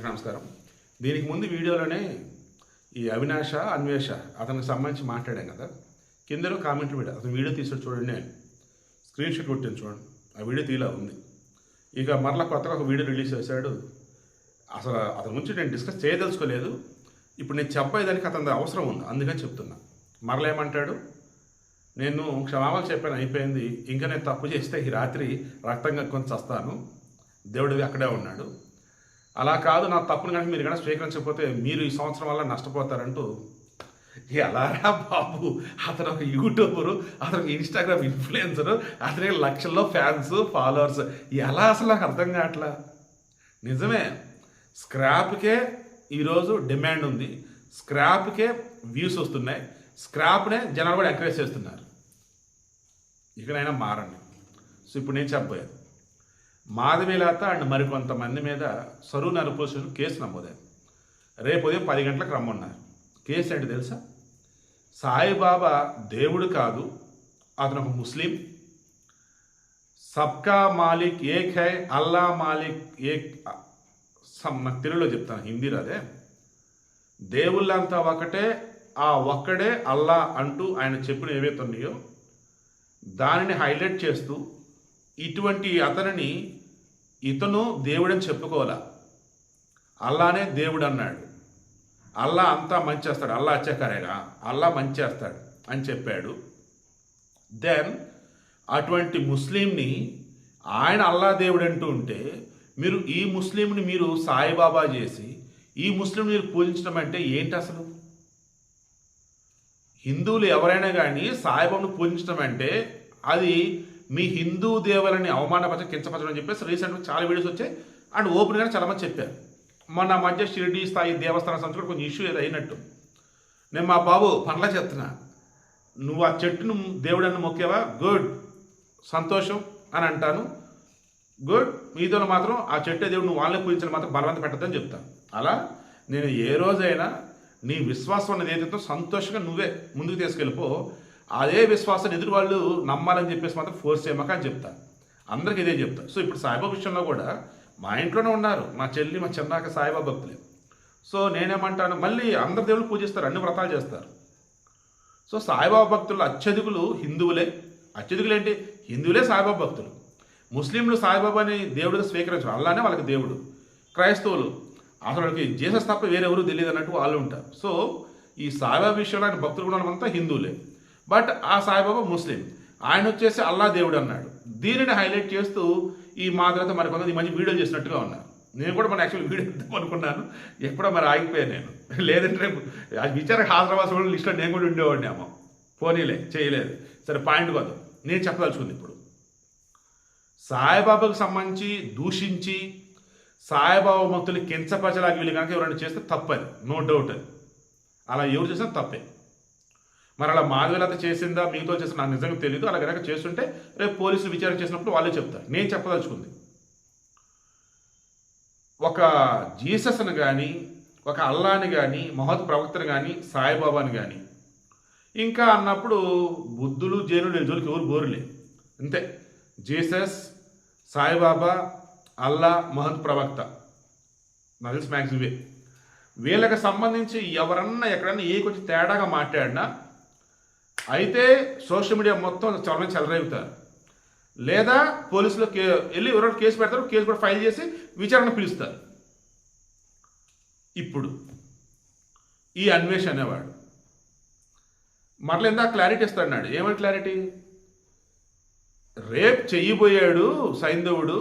అందరికీ నమస్కారం. దీనికి ముందు వీడియోలోనే ఈ అవినాష అన్వేష అతనికి సంబంధించి మాట్లాడాం కదా. కిందలో కామెంట్లు పెట్టా, అతను వీడియో తీసాడు చూడండి, నేను స్క్రీన్ షాట్ కొట్టాను చూడండి, ఆ వీడియో తీలా ఉంది. ఇక మరలా కొత్తగా ఒక వీడియో రిలీజ్ చేశాడు. అసలు అతని గురించి నేను డిస్కస్ చేయదలుచుకోలేదు. ఇప్పుడు నేను చెప్పేదానికి అతని అవసరం ఉంది, అందుకని చెప్తున్నా. మరలా ఏమంటాడు, నేను క్షమాపణ చెప్పాను, అయిపోయింది, ఇంకా నేను తప్పు చేస్తే ఈ రాత్రి రక్తం కక్కుని చస్తాను, దేవుడివి అక్కడే ఉన్నాడు, అలా కాదు, నా తప్పును కనుక మీరు కనుక స్వీకరించకపోతే మీరు ఈ సంవత్సరం వల్ల నష్టపోతారంటూ. ఎలారా బాబు, అతను ఒక యూట్యూబరు, అతను ఒక ఇన్స్టాగ్రామ్ ఇన్ఫ్లుయెన్సరు, అతనికి లక్షల్లో ఫ్యాన్స్ ఫాలోవర్స్, ఎలా అసలు నాకు అర్థం కావట్లా. నిజమే, స్క్రాప్కే ఈరోజు డిమాండ్ ఉంది, స్క్రాప్కే వ్యూస్ వస్తున్నాయి, స్క్రాప్నే జనాలు కూడా ఎంకరేజ్ చేస్తున్నారు. ఇకనైనా మారండి. సో ఇప్పుడు నేను చెప్పబోయేది, మాధవీలత అండ్ మరికొంతమంది మీద సరూ నరపోషన్ కేసు నమోదైంది. రేపు ఉదయం 10 గంటలకు రమ్మన్నారు. కేసు ఏంటి తెలుసా? సాయిబాబా దేవుడు కాదు, అతను ఒక ముస్లిం, సబ్కా మాలిక్ ఏక్ హై, అల్లా మాలిక్ ఏక్, నాకు తెలుగులో చెప్తాను, హిందీ రాదే, దేవుళ్ళంతా ఒకటే, ఆ ఒక్కడే అల్లా అంటూ ఆయన చెప్పిన ఏవైతే ఉన్నాయో దానిని హైలైట్ చేస్తూ ఇటువంటి అతనిని ఇతను దేవుడని చెప్పుకోవాలా, అల్లానే దేవుడు అన్నాడు, అల్లా అంతా మంచి చేస్తాడు, అల్లా అచ్చకరేగా, అల్లా మంచి చేస్తాడు అని చెప్పాడు. దెన్ అటువంటి ముస్లింని ఆయన అల్లా దేవుడు అంటూ ఉంటే మీరు ఈ ముస్లింని మీరు సాయిబాబా చేసి ఈ ముస్లింని మీరు పూజించడం అంటే ఏంటి అసలు? హిందువులు ఎవరైనా కానీ సాయిబాబాను పూజించడం అంటే అది మీ హిందూ దేవులని అవమానపరచ కించపరచడం అని చెప్పేసి రీసెంట్గా చాలా వీడియోస్ వచ్చాయి అండ్ ఓపెన్గానే చాలామంది చెప్పారు. మొన్న మధ్య షిరిడి స్థాయి దేవస్థాన సంస్థలు కొంచెం ఇష్యూ ఏదో అయినట్టు. నేను మా బాబు పనులా చెప్తున్నా, నువ్వు ఆ చెట్టును దేవుడని మొక్కేవా, గుడ్, సంతోషం అని అంటాను, గుడ్. మీతో మాత్రం ఆ చెట్టే దేవుడు, నువ్వు వాళ్ళని పూజించడం మాత్రం బలవంత పెట్టద్దని చెప్తాను. అలా నేను ఏ రోజైనా నీ విశ్వాసం అనేది ఏదైతే సంతోషంగా నువ్వే ముందుకు తీసుకెళ్ళిపో, అదే విశ్వాసాన్ని ఎదురు వాళ్ళు నమ్మాలని చెప్పేసి మాత్రం ఫోర్స్ చేయమాక అని చెప్తా. అందరికి ఇదే చెప్తా. సో ఇప్పుడు సాయిబాబా విషయంలో కూడా మా ఇంట్లోనే ఉన్నారు, మా చెల్లి మా చిన్నాక సాయిబాబా భక్తులే. సో నేనేమంటాను, మళ్ళీ అందరు దేవుళ్ళు పూజిస్తారు, అన్ని వ్రతాలు చేస్తారు. సో సాయిబాబా భక్తులు అత్యధికులు హిందువులే. అత్యధికులు ఏంటి? హిందువులే సాయిబాబా భక్తులు. ముస్లింలు సాయిబాబాని దేవుడిగా స్వీకరించరు, అల్లానే వాళ్ళకి దేవుడు. క్రైస్తవులు అసలు వాళ్ళకి జీసస్ తప్ప వేరెవరూ తెలియదు అన్నట్టు వాళ్ళు ఉంటారు. సో ఈ సాయిబాబా విషయంలో ఆయన భక్తులు కూడా అంతా హిందువులే, బట్ ఆ సాయిబాబా ముస్లిం, ఆయన వచ్చేసి అల్లా దేవుడు అన్నాడు. దీనిని హైలైట్ చేస్తూ ఈ మాదిరితో మరి కొంత ఈ మంచి వీడియోలు చేసినట్టుగా ఉన్నారు. నేను కూడా మన యాక్చువల్ వీడియో ఇద్దాం అనుకున్నాను, ఎప్పుడో మరి ఆగిపోయాను నేను. లేదంటే రేపు విచారణ హాజరవాసం లిస్ట్లో నేను కూడా ఉండేవాడిని ఏమో. పోనీలే, చేయలేదు. సరే, పాయింట్ కాదు నేను చెప్పదలుచుకుంది. ఇప్పుడు సాయిబాబాకు సంబంధించి దూషించి సాయిబాబా భక్తులు కించపరచలాగా వీళ్ళు కనుక ఎవరైనా చేస్తే తప్పది, నో డౌట్. అది అలా ఎవరు చేసినా తప్పే. మరి అలా మాధవీలత చేసిందా, మీతో చేసిన నాకు నిజంగా తెలియదు. అలా కనుక చేస్తుంటే రేపు పోలీసులు విచారణ చేసినప్పుడు వాళ్ళే చెప్తారు. నేను చెప్పదలుచుకుంది, ఒక జీసస్ని కానీ, ఒక అల్లాని కానీ, మహత్ ప్రవక్తను కానీ, సాయిబాబాని కానీ ఇంకా అన్నప్పుడు బుద్ధులు జైనులు జోలికి ఎవరు బోరులే, అంతే. జీసస్, సాయిబాబా, అల్లా, మహత్ ప్రవక్త, నాకు తెలిసి మ్యాక్స్ ఇవే. వీళ్ళకి సంబంధించి ఎవరన్నా ఎక్కడన్నా ఏ కొంచెం తేడాగా మాట్లాడినా అయితే సోషల్ మీడియా మొత్తం చాలా చెలరేగుతారు, లేదా పోలీసులు వెళ్ళి ఎవరైనా కేసు పెడతారు, కేసు కూడా ఫైల్ చేసి విచారణ పిలుస్తారు. ఇప్పుడు ఈ అన్వేష్ అనేవాడు మరలా ఎంత క్లారిటీ ఇస్తాడు. ఏమని క్లారిటీ? రేప్ చెయ్యిపోయాడు సైంధవుడు,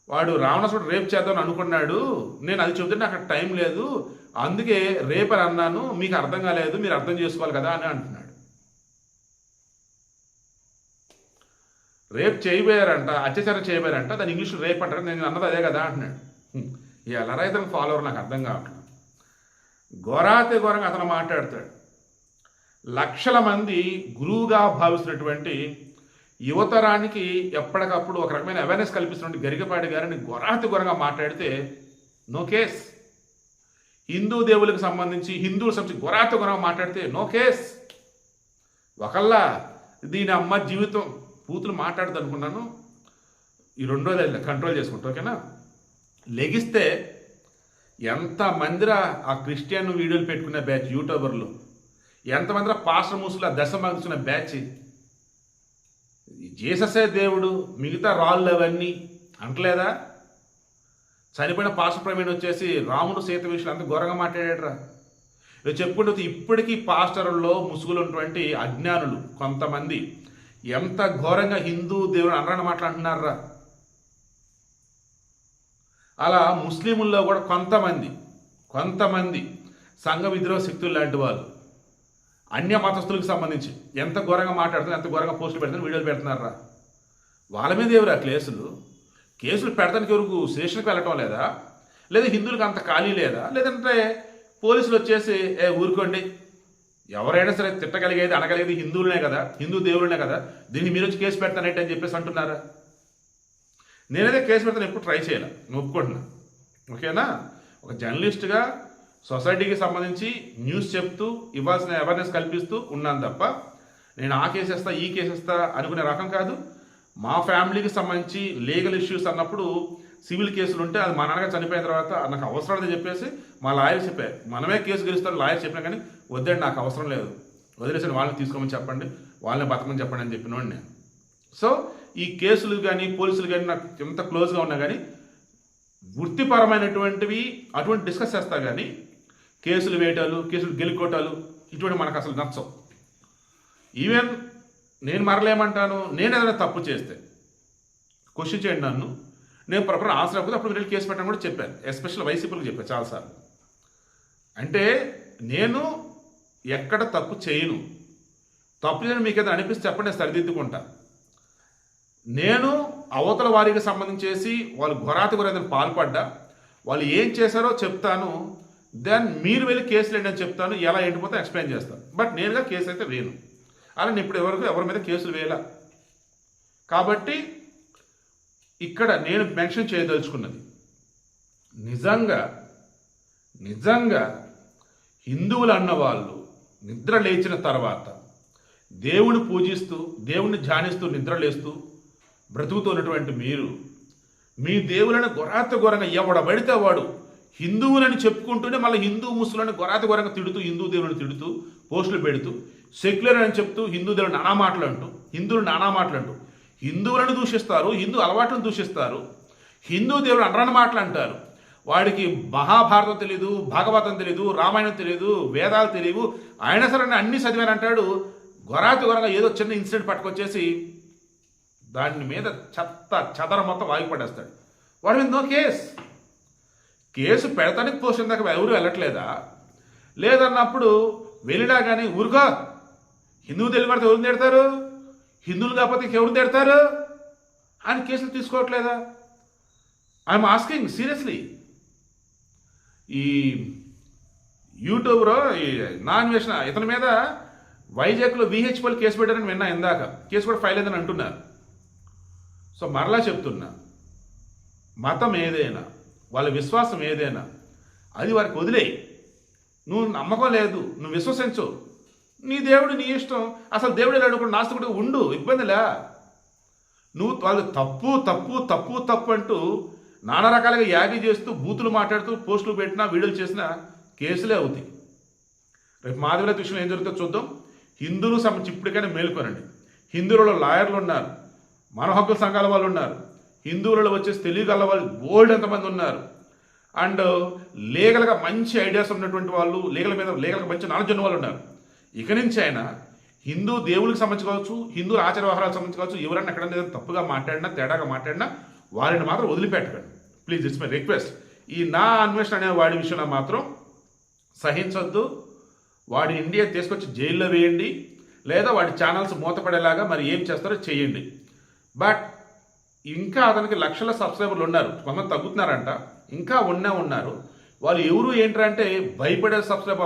వాడు రావణాసుడు రేప్ చేద్దామని అనుకున్నాడు, నేను అది చెబుతుంటే నాకు టైం లేదు, అందుకే రేప్ అని అన్నాను, మీకు అర్థం కాలేదు, మీరు అర్థం చేసుకోవాలి కదా అని అంటున్నాడు. రేప్ చేయబోయారంట, అత్యాచారం చేయబోయారంట, దాని ఇంగ్లీష్లో రేప్ అంటారు, నేను అన్నది అదే కదా అంటున్నాడు. ఎలా రైతు ఫాలోవర్ నాకు అర్థం కావట్లేదు. ఘోరాతి ఘోరంగా అతను మాట్లాడతాడు. లక్షల మంది గురువుగా భావిస్తున్నటువంటి యువతరానికి ఎప్పటికప్పుడు ఒక రకమైన అవేర్నెస్ కల్పిస్తున్నటువంటి గరికపాటి గారిని ఘోరాతి ఘోరంగా మాట్లాడితే నో కేస్. హిందూ దేవులకు సంబంధించి హిందువుల సంబంధించి ఘోరాతి ఘోరంగా మాట్లాడితే నో కేస్. ఒకళ్ళ దీని అమ్మ జీవితం పూతులు మాట్లాడుతూ అనుకున్నాను, ఈ 2 రోజులు కంట్రోల్ చేసుకుంటా, ఓకేనా? లెగిస్తే ఎంతమందిరా ఆ క్రిస్టియన్ వీడియోలు పెట్టుకునే బ్యాచ్ యూట్యూబర్లు, ఎంతమందిరా పాస్టర్ ముసులు దశం పంచుకున్న బ్యాచ్. జీససే దేవుడు, మిగతా రాళ్ళు అవన్నీ అంటలేదా? చనిపోయిన పాస్టర్ ప్రవీణ్ వచ్చేసి రాముడు సీత విషయంలో అంత ఘోరంగా మాట్లాడాడురా. చెప్పుకుంటూ ఇప్పటికీ పాస్టర్లలో ముసుగులు ఉన్నటువంటి అజ్ఞానులు కొంతమంది ఎంత ఘోరంగా హిందూ దేవుడు అనరాని మాట్లాడుతున్నారా. అలా ముస్లింల్లో కూడా కొంతమంది సంఘ విద్రోహ శక్తులు లాంటి వాళ్ళు అన్య మతస్థులకు సంబంధించి ఎంత ఘోరంగా మాట్లాడుతున్నారు, ఎంత ఘోరంగా పోస్టులు పెడుతున్నారు, వీడియోలు పెడుతున్నారా. వాళ్ళ మీద ఎవరా కేసులు పెడతానికి ఎవరికి స్టేషన్కి వెళ్ళటం లేదా హిందువులకు అంత ఖాళీ లేదా, లేదంటే పోలీసులు వచ్చేసి ఊరుకోండి, ఎవరైనా సరే తిట్టగలిగేది అనగలిగేది హిందువులనే కదా, హిందూ దేవుళ్ళనే కదా, దీన్ని మీరు వచ్చి కేసు పెడతానంటే అని చెప్పేసి అంటున్నారా. నేనైతే కేసు పెడతాను ఎప్పుడు ట్రై చేయాలి, నేను ఒప్పుకుంటున్నా. ఓకేనా? ఒక జర్నలిస్ట్గా సొసైటీకి సంబంధించి న్యూస్ చెప్తూ ఇవ్వాల్సిన అవేర్నెస్ కల్పిస్తూ ఉన్నాను తప్ప నేను ఆ కేసేస్తా ఈ కేసేస్తా అనుకునే రకం కాదు. మా ఫ్యామిలీకి సంబంధించి లీగల్ ఇష్యూస్ అన్నప్పుడు సివిల్ కేసులు ఉంటే అది మా నాన్నగారు చనిపోయిన తర్వాత నాకు అవసరం లేదని చెప్పేసి మా లాయర్ చెప్పారు. మనమే కేసు గెలుస్తాను లాయర్ చెప్పినా కానీ వద్దండి నాకు అవసరం లేదు, వదిలేసి వాళ్ళని తీసుకోమని చెప్పండి, వాళ్ళని బతకమని చెప్పండి అని చెప్పినోడు నేను. సో ఈ కేసులు కానీ పోలీసులు కానీ నాకు ఎంత క్లోజ్గా ఉన్నా కానీ వృత్తిపరమైనటువంటివి అటువంటి డిస్కస్ చేస్తా కానీ కేసులు వేయటాలు, కేసులు గెలుకోటాలు ఇటువంటి మనకు అసలు నచ్చవు. ఈవెన్ నేను మరలేమంటాను, నేను ఏదైనా తప్పు చేస్తే క్వశ్చన్ చేయండి నన్ను, నేను ప్రాపర్ ఆన్సర్ అవ్వకపోతే అప్పుడు మీరు కేసు పెట్టని కూడా చెప్పాను, ఎస్పెషల్ వైసీపీలకు చెప్పాను చాలాసార్లు. అంటే నేను ఎక్కడ తప్పు చేయను, తప్పు చేయను మీకు ఏదైనా అనిపిస్తే చెప్పండి, నేను సరిదిద్దుకుంటా. నేను అవతల వారికి సంబంధించేసి వాళ్ళు ఘోరాతి గురైన పాల్పడ్డా, వాళ్ళు ఏం చేశారో చెప్తాను, దెన్ మీరు వెళ్ళి కేసులు ఏంటి అని చెప్తాను, ఎలా ఎండిపోతే ఎక్స్ప్లెయిన్ చేస్తాను. బట్ నేనుగా కేసు అయితే వేయను, అలా నేను ఇప్పుడు ఎవరి మీద కేసులు వేయాల. కాబట్టి ఇక్కడ నేను మెన్షన్ చేయదలుచుకున్నది నిజంగా హిందువులు అన్నవాళ్ళు నిద్ర లేచిన తర్వాత దేవుని పూజిస్తూ దేవుణ్ణి ధ్యానిస్తూ నిద్రలేస్తూ బ్రతుకుతున్నటువంటి మీరు మీ దేవులను ఘోరంగా ఎవడబడితే వాడు హిందువులని చెప్పుకుంటూనే మళ్ళీ హిందూ ముస్లింలను ఘోరంగా తిడుతూ, హిందూ దేవుని తిడుతూ పోస్టులు పెడుతూ, సెక్యులర్ అని చెప్తూ హిందూ దేవుడు నానా మాటలంటూ, హిందువులను దూషిస్తారు, హిందూ అలవాట్లను దూషిస్తారు, హిందూ దేవుడు అనరాని మాటలు అంటారు. వాడికి మహాభారతం తెలీదు, భాగవతం తెలీదు, రామాయణం తెలీదు, వేదాలు తెలియవు, ఆయన సరే అన్ని చదివానంటాడు. ఘోరంగా ఏదో చిన్న ఇన్సిడెంట్ పట్టుకొచ్చేసి దాని మీద చెదర మొత్తం వాగిపడేస్తాడు. వాడి మీద నో కేసు పెడతానికి పోషన్ దాకా ఎవరు వెళ్ళట్లేదా? లేదన్నప్పుడు వెళ్ళినా కానీ ఊరుకో, హిందువు తెలియబడితే ఎవరిని తిడతారు, హిందువులు కాకపోతే ఎవరిని తిడతారు అని కేసులు తీసుకోవట్లేదా? I'm asking seriously. ఈ యూట్యూబ్లో ఈ నాన్ వేసిన ఇతని మీద వైజాగ్లో విహెచ్పల్ కేసు పెట్టారని విన్నా, ఇందాక కేసు కూడా ఫైల్ అయిందని అంటున్నారు. సో మరలా చెప్తున్నా, మతం ఏదైనా వాళ్ళ విశ్వాసం ఏదైనా అది వారికి వదిలేయి. నువ్వు నమ్మకం లేదు, నువ్వు విశ్వసించు, నీ దేవుడు నీ ఇష్టం. అసలు దేవుడు అనుకుంటు నాస్తికుడు ఉండు, ఇబ్బందిలే. నువ్వు వాళ్ళు తప్పు తప్పు తప్పు తప్పు అంటూ నానా రకాలుగా యాగి చేస్తూ బూతులు మాట్లాడుతూ పోస్టులు పెట్టినా వీడియోలు చేసినా కేసులే అవుతాయి. రేపు మాధవిల విషయంలో ఏం జరుగుతుందో చూద్దాం. హిందువులు సంబంధించి ఇప్పటికైనా మేలుకోనండి. హిందువులలో లాయర్లు ఉన్నారు, మన హక్కుల సంఘాల వాళ్ళు ఉన్నారు, హిందువులలో వచ్చేసి తెలియగల వాళ్ళు బోల్డ్ ఎంతమంది ఉన్నారు, అండ్ లీగల్గా మంచి ఐడియాస్ ఉన్నటువంటి వాళ్ళు, లీగల్గా మంచి నాలెడ్జ్ ఉన్న వాళ్ళు ఉన్నారు. ఇక నుంచి అయినా హిందూ దేవులకు సంబంధించి కావచ్చు, హిందూ ఆచార వ్యవహారాలకు సంబంధించి కావచ్చు, ఎవరన్నా ఎక్కడైనా తప్పుగా మాట్లాడినా తేడాగా మాట్లాడినా వారిని మాత్రం వదిలిపెట్టకండి ప్లీజ్. It's my request. ఈ నా అన్వేషణ అనే వాడి విషయంలో మాత్రం సహించొద్దు. వాడి ఇండియా తీసుకొచ్చి జైల్లో వేయండి, లేదా వాడి ఛానల్స్ మూతపడేలాగా మరి ఏం చేస్తారో చేయండి. బట్ ఇంకా అతనికి లక్షల సబ్స్క్రైబర్లు ఉన్నారు, కొంతమంది తగ్గుతున్నారంట, ఇంకా ఉన్నారు. వాళ్ళు ఎవరు ఏంటంటే భయపడే అన్సబ్స్క్రైబ్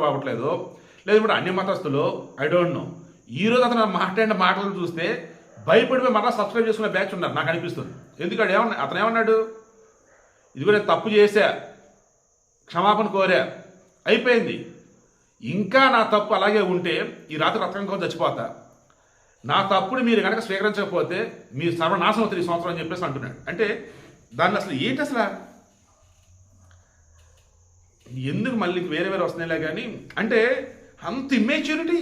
అవ్వట్లేదు, లేదు ఇప్పుడు అన్ని మతస్థులు, ఐ డోంట్ నో. ఈరోజు అతను మాట్లాడిన మాటలు చూస్తే భయపడిపోయి మళ్ళీ సబ్స్క్రైబ్ చేసుకునే బ్యాచ్ ఉన్నారు నాకు అనిపిస్తుంది. ఎందుకంటే అతను ఏమన్నాడు, ఇదిగో నేను తప్పు చేశా, క్షమాపణ కోరా, అయిపోయింది, ఇంకా నా తప్పు అలాగే ఉంటే ఈ రాత్రి రక్తంగా చచ్చిపోతా, నా తప్పుని మీరు కనుక స్వీకరించకపోతే మీ సర్వనాశనం అవుతుంది ఈ సంవత్సరం అని చెప్పేసి అంటున్నాడు. అంటే దాన్ని అసలు ఏంటి, అసలు ఎందుకు మళ్ళీ వేరే వేరే వస్తున్నాయిలే కానీ అంటే అంత ఇమ్మెచ్యూరిటీ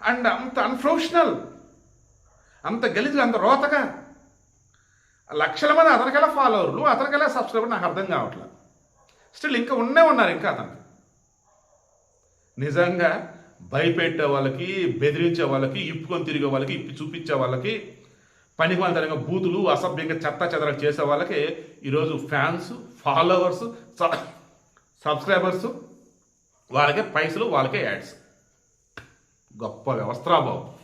అండ్ అంత అన్ప్రొఫెషనల్, అంత గలీజ్గా, అంత రోతగా, లక్షల మంది అతనికెలా ఫాలోవర్లు, అతనికెలా సబ్స్క్రైబర్, నాకు అర్థం కావట్లేదు. స్టిల్ ఇంకా ఉన్నారు ఇంకా అతనికి. నిజంగా భయపెట్టే వాళ్ళకి, బెదిరించే వాళ్ళకి, ఇప్పుకొని తిరిగే వాళ్ళకి, ఇప్పి చూపించే వాళ్ళకి, పనికిమాలితనంగా బూతులు, అసభ్యంగా చెత్త చెదరలు చేసే వాళ్ళకి ఈరోజు ఫ్యాన్స్, ఫాలోవర్స్, సబ్స్క్రైబర్స్, వాళ్ళకే పైసలు, వాళ్ళకే యాడ్స్. గొప్ప వ్యవస్థ బాబు.